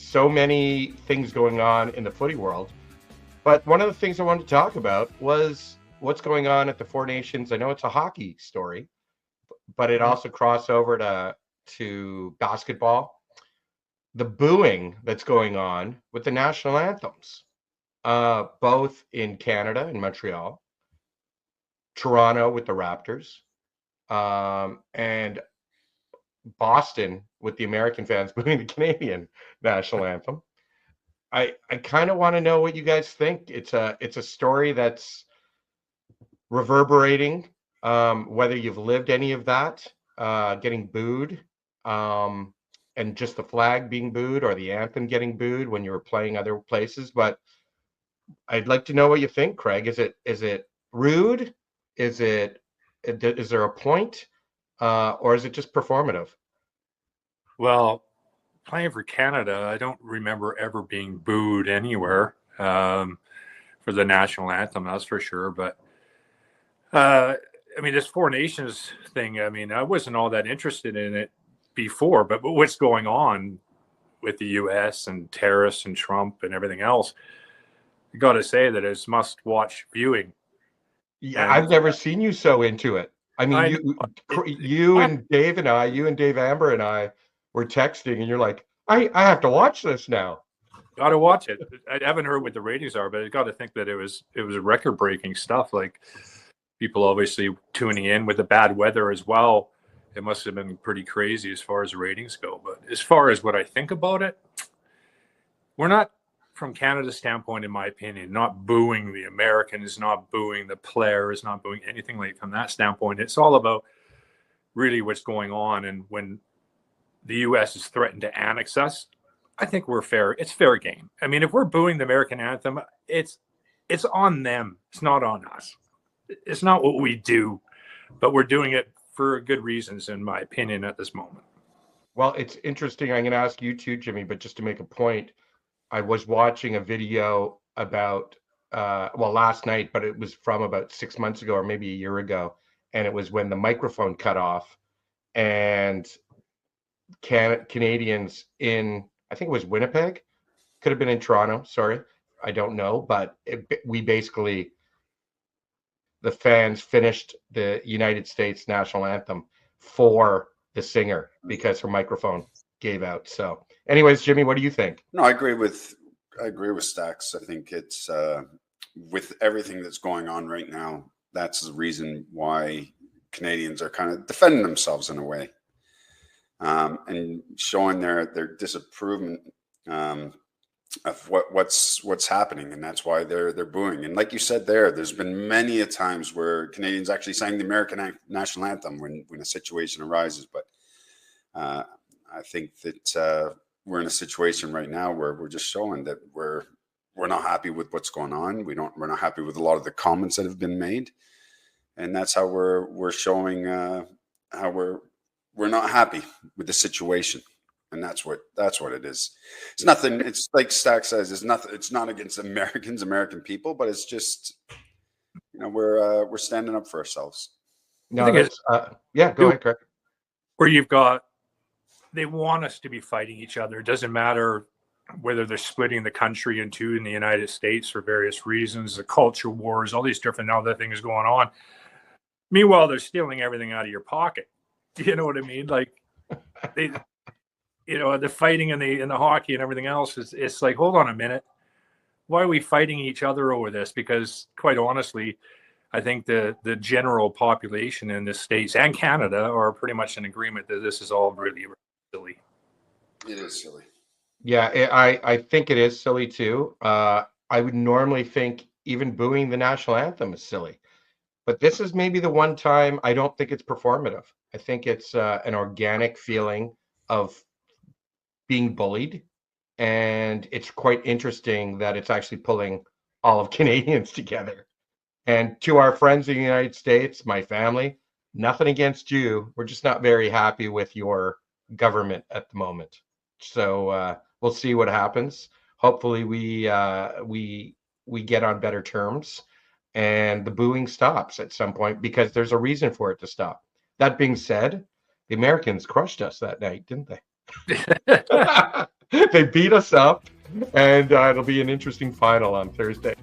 so many things going on in the footy world. But one of the things I wanted to talk about was what's going on at the Four Nations. I know it's a hockey story, but it also crossed over to basketball. The booing that's going on with the national anthems, both in Canada, in Montreal, Toronto with the Raptors, and Boston with the American fans booing the Canadian national anthem. I kind of want to know what you guys think. It's a story that's reverberating, whether you've lived any of that, getting booed, and just the flag being booed or the anthem getting booed when you were playing other places. But I'd like to know what you think, Craig. Is it rude? Is there a point, or is it just performative? Well, playing for Canada, I don't remember ever being booed anywhere for the national anthem, that's for sure. But I mean, this Four Nations thing, I mean, I wasn't all that interested in it before, but what's going on with the U.S. and terrorists and Trump and everything else, you got to say that it's must-watch viewing. Yeah, and I've never seen you so into it. I mean, you and Dave Amber and I were texting, and you're like, I have to watch this now. Got to watch it. I haven't heard what the ratings are, but I got to think that it was record-breaking stuff. Like, people obviously tuning in with the bad weather as well. It must have been pretty crazy as far as the ratings go. But as far as what I think about it, we're not, from Canada's standpoint, in my opinion, not booing the Americans, not booing the players, not booing anything like from that standpoint. It's all about really what's going on. And when the U.S. is threatened to annex us, I think we're fair. It's fair game. I mean, if we're booing the American anthem, it's on them. It's not on us. It's not what we do, but we're doing it for good reasons, in my opinion, at this moment. Well, it's interesting. I'm going to ask you too, Jimmy, but just to make a point, I was watching a video about, last night, but it was from about 6 months ago or maybe a year ago. And it was when the microphone cut off and Canadians in, I think it was Winnipeg, could have been in Toronto. Sorry, I don't know. But the fans finished the United States national anthem for the singer because her microphone gave out. So anyways, Jimmy, what do you think? No, I agree with Stacks. I think it's with everything that's going on right now, that's the reason why Canadians are kind of defending themselves in a way, and showing their disapproval of what's happening, and that's why they're booing. And like you said, there's been many a times where Canadians actually sang the American national anthem when a situation arises. But I think that we're in a situation right now where we're just showing that we're not happy with what's going on. We're not happy with a lot of the comments that have been made, and that's how we're showing how we're not happy with the situation. And that's what it is. It's nothing. It's like Stack says. It's nothing. It's not against American people, but it's just, we're standing up for ourselves. No, go ahead, Craig. Where they want us to be fighting each other. It doesn't matter whether they're splitting the country in two in the United States for various reasons, the culture wars, all these different other things going on. Meanwhile, they're stealing everything out of your pocket. You know what I mean? Like the fighting in the hockey and everything else it's like, hold on a minute. Why are we fighting each other over this? Because quite honestly, I think the general population in the States and Canada are pretty much in agreement that this is all really, really silly. It is silly. Yeah, I think it is silly too. I would normally think even booing the national anthem is silly. But this is maybe the one time I don't think it's performative. I think it's an organic feeling of being bullied. And it's quite interesting that it's actually pulling all of Canadians together. And to our friends in the United States, my family, nothing against you. We're just not very happy with your government at the moment. So we'll see what happens. Hopefully we get on better terms and the booing stops at some point, because there's a reason for it to stop. That being said, the Americans crushed us that night, didn't they? They beat us up, and it'll be an interesting final on Thursday.